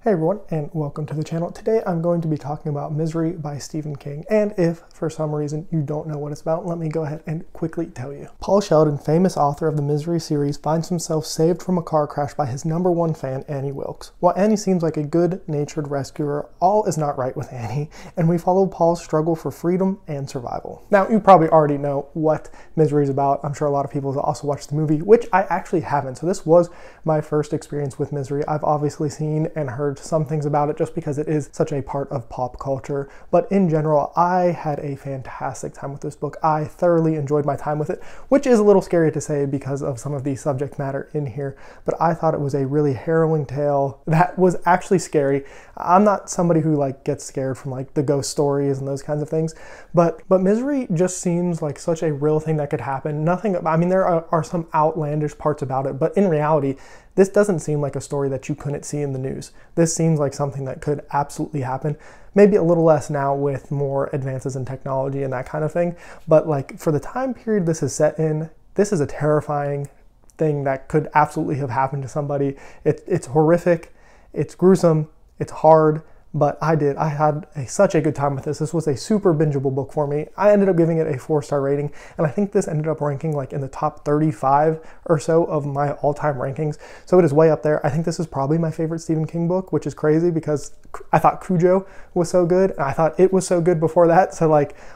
Hey everyone, and welcome to the channel. Today I'm going to be talking about Misery by Stephen King, and if for some reason you don't know what it's about, let me go ahead and quickly tell you. Paul Sheldon, famous author of the Misery series, finds himself saved from a car crash by his #1 fan, Annie Wilkes. While Annie seems like a good-natured rescuer, all is not right with Annie, and we follow Paul's struggle for freedom and survival. Now, you probably already know what Misery is about. I'm sure a lot of people have also watched the movie, which I actually haven't, so this was my first experience with Misery. I've obviously seen and heard some things about it just because it is such a part of pop culture, but in general I had a fantastic time with this book. I thoroughly enjoyed my time with it, which is a little scary to say because of some of the subject matter in here, but I thought it was a really harrowing tale that was actually scary. I'm not somebody who gets scared from the ghost stories and those kinds of things, but Misery just seems like such a real thing that could happen. Nothing, I mean, there are some outlandish parts about it, but in reality this doesn't seem like a story that you couldn't see in the news. This seems like something that could absolutely happen. Maybe a little less now with more advances in technology and that kind of thing, but for the time period this is set in, this is a terrifying thing that could absolutely have happened to somebody. It's horrific, it's gruesome, it's hard, but I had such a good time with this. This was a super bingeable book for me. I ended up giving it a 4-star rating, and I think this ended up ranking in the top 35 or so of my all-time rankings. So it is way up there. I think this is probably my favorite Stephen King book, which is crazy because I thought Cujo was so good, and I thought it was so good before that. So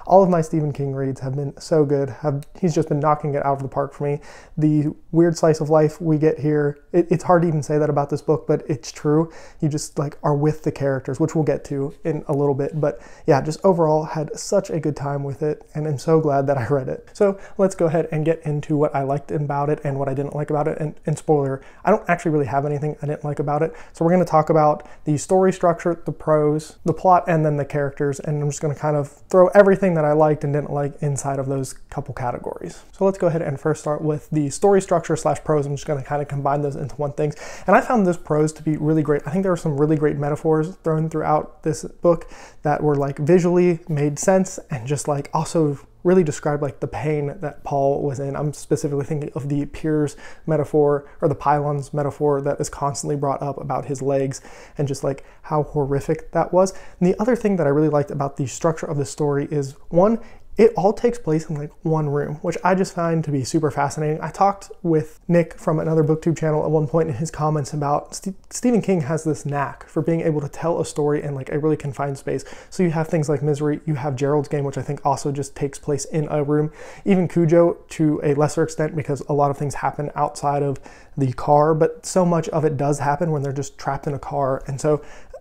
all of my Stephen King reads have been so good. He's just been knocking it out of the park for me. The weird slice of life we get here, it's hard to even say that about this book, but it's true. You just are with the characters, which we'll get to in a little bit. But yeah, just overall had such a good time with it, and I'm so glad that I read it. So let's go ahead and get into what I liked about it and what I didn't like about it. And spoiler, I don't actually really have anything I didn't like about it. So we're going to talk about the story structure, the prose, the plot, and then the characters. And I'm just going to kind of throw everything that I liked and didn't like inside of those couple categories. So let's go ahead and first start with the story structure / prose. I'm just going to kind of combine those into one thing. And I found this prose to be really great. I think there were some really great metaphors thrown throughout this book that were visually made sense and just also really described the pain that Paul was in. I'm specifically thinking of the piers metaphor, or the pylons metaphor, that is constantly brought up about his legs and just how horrific that was. And the other thing that I really liked about the structure of the story is, one, it all takes place in one room, which I just find to be super fascinating. I talked with Nick from another booktube channel at one point in his comments about Stephen King has this knack for being able to tell a story in a really confined space. So you have things like Misery, you have Gerald's Game, which I think also just takes place in a room. Even Cujo to a lesser extent, because a lot of things happen outside of the car, but so much of it does happen when they're just trapped in a car.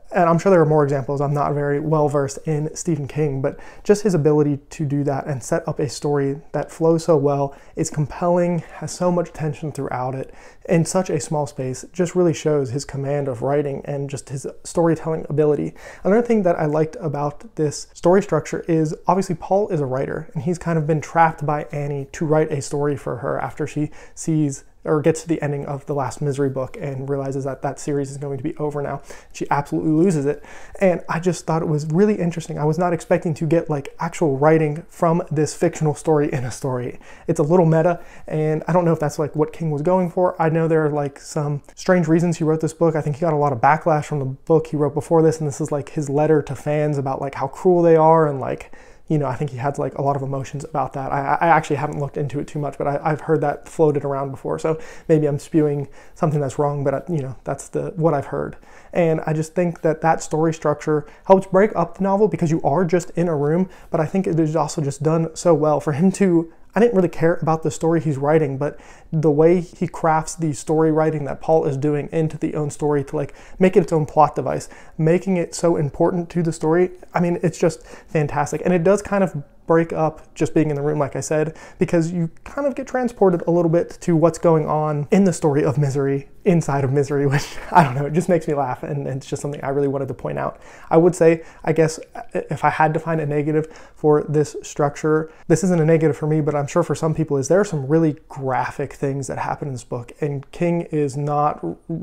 And I'm sure there are more examples. I'm not very well versed in Stephen King, but just his ability to do that and set up a story that flows so well, is compelling, has so much tension throughout it, in such a small space, just really shows his command of writing and just his storytelling ability. Another thing that I liked about this story structure is, obviously Paul is a writer, and he's kind of been trapped by Annie to write a story for her after she sees or gets to the ending of the last Misery book and realizes that that series is going to be over now. She absolutely loses it. And I just thought it was really interesting. I was not expecting to get actual writing from this fictional story in a story. It's a little meta, and I don't know if that's what King was going for. I know there are some strange reasons he wrote this book. I think he got a lot of backlash from the book he wrote before this, and this is his letter to fans about how cruel they are, and I think he had a lot of emotions about that. I actually haven't looked into it too much, but I've heard that floated around before. So maybe I'm spewing something that's wrong, but that's what I've heard. And I just think that story structure helps break up the novel because you are just in a room, but I think it is also just done so well for him to, I didn't really care about the story he's writing, but the way he crafts the story writing that Paul is doing into the own story to make it its own plot device, making it so important to the story. I mean, it's just fantastic. And it does kind of break up just being in the room, like I said, because you kind of get transported a little bit to what's going on in the story of Misery, inside of Misery, which, I don't know, it just makes me laugh, and it's just something I really wanted to point out. I would say, I guess, if I had to find a negative for this structure, this isn't a negative for me, but I'm sure for some people is, there are some really graphic things that happen in this book, and King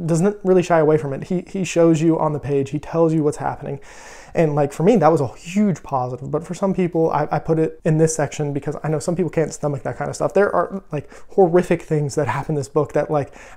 doesn't really shy away from it. He shows you on the page, he tells you what's happening. And for me, that was a huge positive. But for some people, I put it in this section because I know some people can't stomach that kind of stuff. There are horrific things that happen in this book that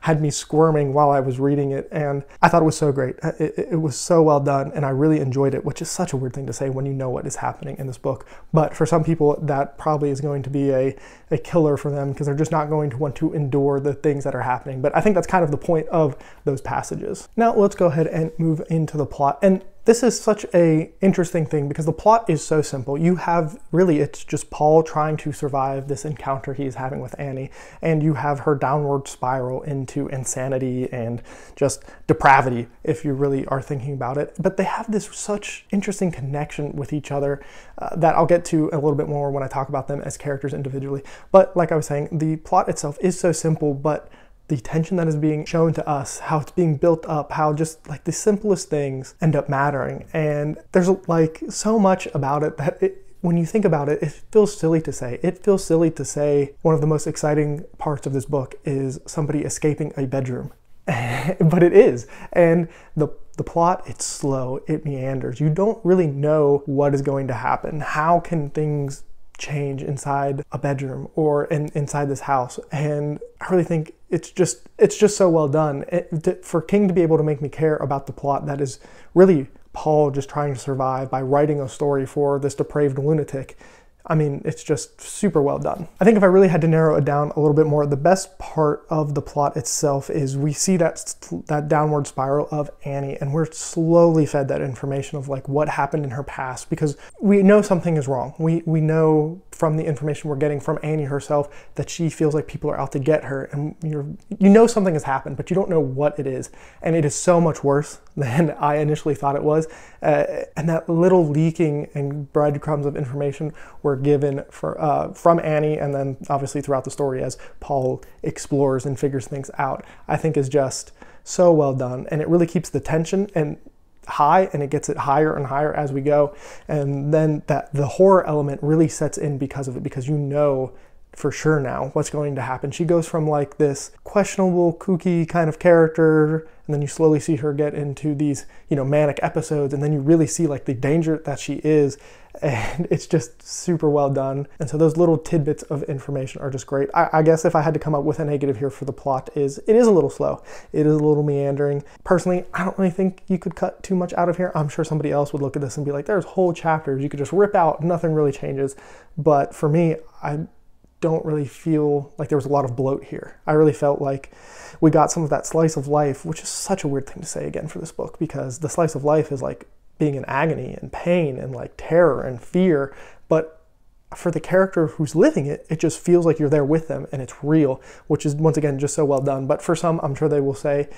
had me squirming charming while I was reading it, and I thought it was so great. It was so well done, and I really enjoyed it, which is such a weird thing to say when you know what is happening in this book. But for some people, that probably is going to be a killer for them, because they're just not going to want to endure the things that are happening. But I think that's kind of the point of those passages. Now let's go ahead and move into the plot. And this is such a interesting thing because the plot is so simple. You have really, it's just Paul trying to survive this encounter he's having with Annie, and you have her downward spiral into insanity and just depravity, if you really are thinking about it. But they have this such interesting connection with each other that I'll get to a little bit more when I talk about them as characters individually. But like I was saying, the plot itself is so simple, but the tension that is being shown to us, how it's being built up, how just like the simplest things end up mattering. And there's like so much about it that when you think about it, it feels silly to say. It feels silly to say one of the most exciting parts of this book is somebody escaping a bedroom. But it is. And the plot, it's slow, it meanders. You don't really know what is going to happen. How can things change inside a bedroom or inside this house? And I really think it's just so well done. For King to be able to make me care about the plot that is really Paul just trying to survive by writing a story for this depraved lunatic, I mean, it's just super well done. I think if I really had to narrow it down a little bit more, the best part of the plot itself is we see that downward spiral of Annie, and we're slowly fed that information of like what happened in her past, because we know something is wrong. We know from the information we're getting from Annie herself that she feels like people are out to get her, and you know something has happened, but you don't know what it is. And it is so much worse than I initially thought it was. And that little leaking and breadcrumbs of information were given from Annie, and then obviously throughout the story as Paul explores and figures things out, I think is just so well done. And it really keeps the tension and high, and it gets it higher and higher as we go. And then the horror element really sets in because of it, because you know for sure now what's going to happen. She goes from like this questionable, kooky kind of character, and then you slowly see her get into these, manic episodes, and then you really see like the danger that she is, and it's just super well done. And so those little tidbits of information are just great. I guess if I had to come up with a negative here for the plot, it is a little slow. It is a little meandering. Personally, I don't really think you could cut too much out of here. I'm sure somebody else would look at this and be like, there's whole chapters you could just rip out, nothing really changes. But for me, I don't really feel like there was a lot of bloat here. I really felt like we got some of that slice of life, which is such a weird thing to say again for this book, because the slice of life is like being in agony and pain and like terror and fear. But for the character who's living it, it just feels like you're there with them and it's real, which is once again just so well done. But for some, I'm sure they will say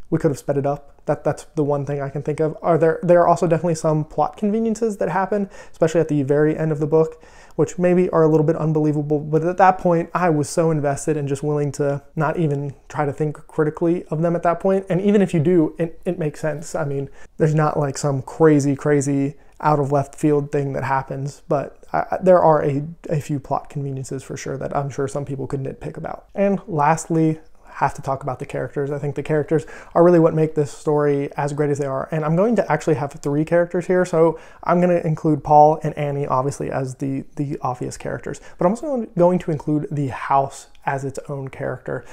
we could have sped it up. That's the one thing I can think of. There are also definitely some plot conveniences that happen, especially at the very end of the book, which maybe are a little bit unbelievable. But at that point, I was so invested and just willing to not even try to think critically of them at that point. And even if you do, it makes sense. I mean, there's not like some crazy out of left field thing that happens, but there are a few plot conveniences for sure that I'm sure some people could nitpick about. And lastly, have to talk about the characters. I think the characters are really what make this story as great as they are. And I'm going to actually have 3 characters here. So I'm going to include Paul and Annie, obviously, as the obvious characters. But I'm also going to include the house as its own character.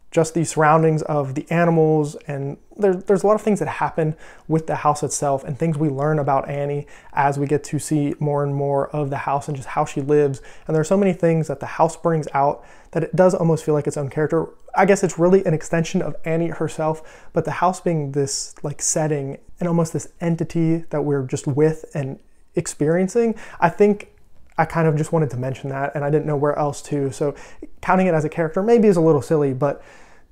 Just the surroundings of the animals, and there's a lot of things that happen with the house itself and things we learn about Annie as we get to see more and more of the house and just how she lives. And there's so many things that the house brings out that it does almost feel like its own character. I guess it's really an extension of Annie herself, but the house being this like setting and almost this entity that we're just with and experiencing, I think I kind of just wanted to mention that, and I didn't know where else to. So counting it as a character maybe is a little silly, but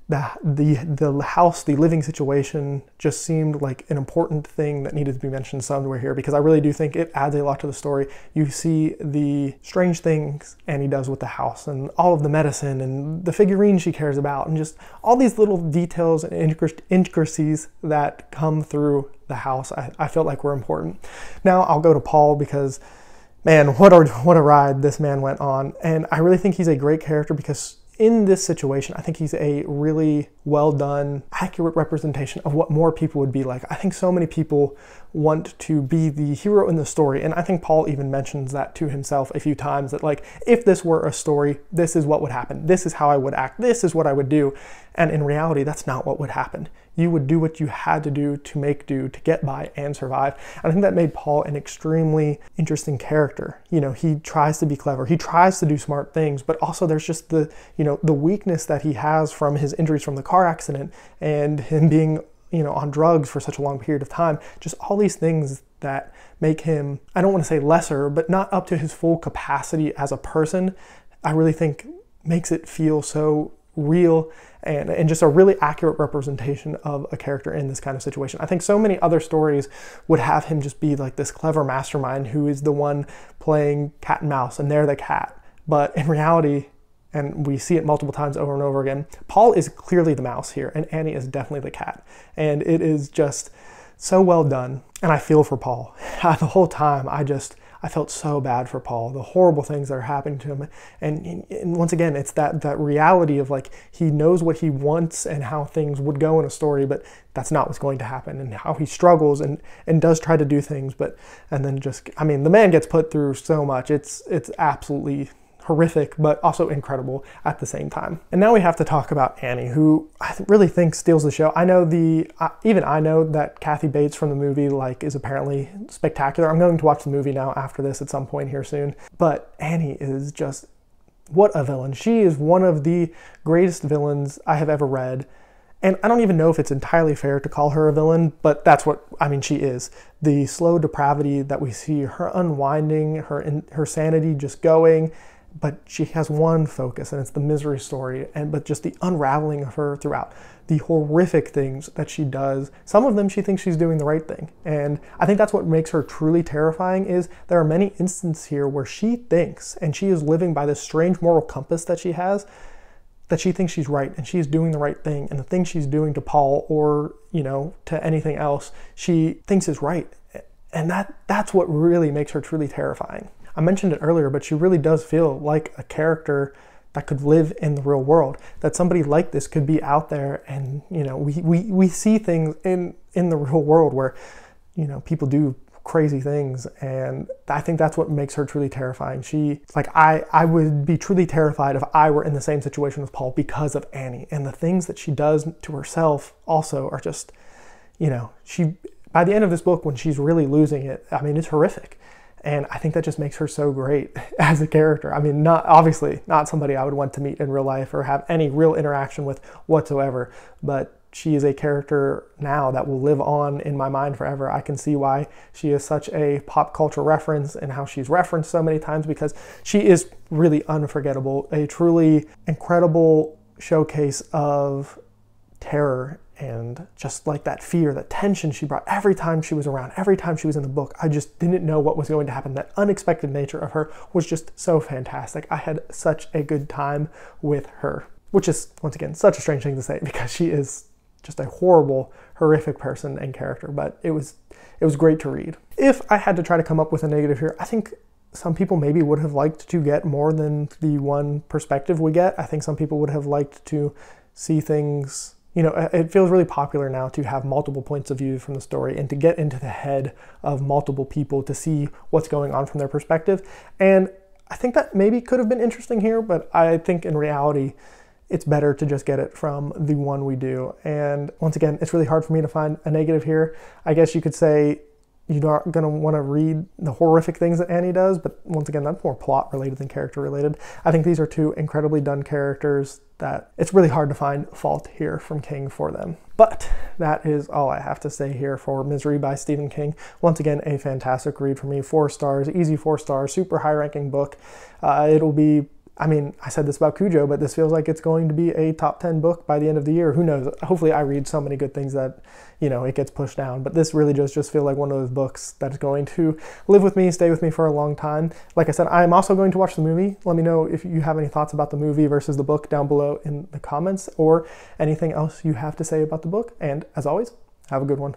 the house, the living situation just seemed like an important thing that needed to be mentioned somewhere here, because I really do think it adds a lot to the story. You see the strange things Annie does with the house and all of the medicine and the figurines she cares about and just all these little details and intricacies that come through the house I felt like were important. Now I'll go to Paul, because man, what a ride this man went on. And I really think he's a great character because in this situation, I think he's a really well done, accurate representation of what more people would be like. I think so many people want to be the hero in the story, and I think Paul even mentions that to himself a few times, that like, if this were a story, this is what would happen, this is how I would act, this is what I would do. And in reality, that's not what would happen. You would do what you had to do to make do, to get by and survive. And I think that made Paul an extremely interesting character. You know, he tries to be clever, he tries to do smart things, but also there's just the, you know, the weakness that he has from his injuries from the car accident and him being, you know, on drugs for such a long period of time. Just all these things that make him, I don't want to say lesser, but not up to his full capacity as a person, I really think makes it feel so real and just a really accurate representation of a character in this kind of situation. I think so many other stories would have him just be like this clever mastermind who is the one playing cat and mouse and they're the cat. But in reality, and we see it multiple times over and over again, Paul is clearly the mouse here and Annie is definitely the cat. And it is just so well done. And I feel for Paul. The whole time I felt so bad for Paul, the horrible things that are happening to him. And once again, it's that reality of like, he knows what he wants and how things would go in a story, but that's not what's going to happen, and how he struggles and does try to do things, and then just, I mean, the man gets put through so much. It's absolutely horrific, but also incredible at the same time. And now we have to talk about Annie, who I really think steals the show. I know even I know that Kathy Bates from the movie like is apparently spectacular. I'm going to watch the movie now after this at some point here soon. But Annie is just, what a villain. She is one of the greatest villains I have ever read. And I don't even know if it's entirely fair to call her a villain, but that's what, I mean, she is. The slow depravity that we see, her unwinding, her sanity just going, but she has one focus, and it's the misery story, but just the unraveling of her throughout. The horrific things that she does, some of them she thinks she's doing the right thing. And I think that's what makes her truly terrifying, is there are many instances here where she thinks, and she is living by this strange moral compass that she has, that she thinks she's right and she's doing the right thing, and the thing she's doing to Paul or, you know, to anything else, she thinks is right. And that's what really makes her truly terrifying. I mentioned it earlier, but she really does feel like a character that could live in the real world, that somebody like this could be out there. And, you know, we see things in the real world where, you know, people do crazy things. And I think that's what makes her truly terrifying. I would be truly terrified if I were in the same situation with Paul because of Annie. And the things that she does to herself also are just, you know, by the end of this book, when she's really losing it, I mean, it's horrific. And I think that just makes her so great as a character. I mean, obviously not somebody I would want to meet in real life or have any real interaction with whatsoever, but she is a character now that will live on in my mind forever. I can see why she is such a pop culture reference and how she's referenced so many times, because she is really unforgettable, a truly incredible showcase of terror and just like that fear, that tension she brought every time she was around, every time she was in the book. I just didn't know what was going to happen. That unexpected nature of her was just so fantastic. I had such a good time with her, which is, once again, such a strange thing to say because she is just a horrible, horrific person and character, but it was great to read. If I had to try to come up with a negative here, I think some people maybe would have liked to get more than the one perspective we get. I think some people would have liked to see things. You know, it feels really popular now to have multiple points of view from the story and to get into the head of multiple people to see what's going on from their perspective. And I think that maybe could have been interesting here, but I think in reality, it's better to just get it from the one we do. And once again, it's really hard for me to find a negative here. I guess you could say you're not going to want to read the horrific things that Annie does, but once again, that's more plot related than character related. I think these are two incredibly done characters that it's really hard to find fault here from King for them. But that is all I have to say here for Misery by Stephen King. Once again, a fantastic read for me. 4 stars, easy 4 stars, super high ranking book. It'll be, I mean, I said this about Cujo, but this feels like it's going to be a top 10 book by the end of the year. Who knows? Hopefully I read so many good things that, you know, it gets pushed down. But this really just feels like one of those books that is going to live with me, stay with me for a long time. Like I said, I'm also going to watch the movie. Let me know if you have any thoughts about the movie versus the book down below in the comments, or anything else you have to say about the book. And as always, have a good one.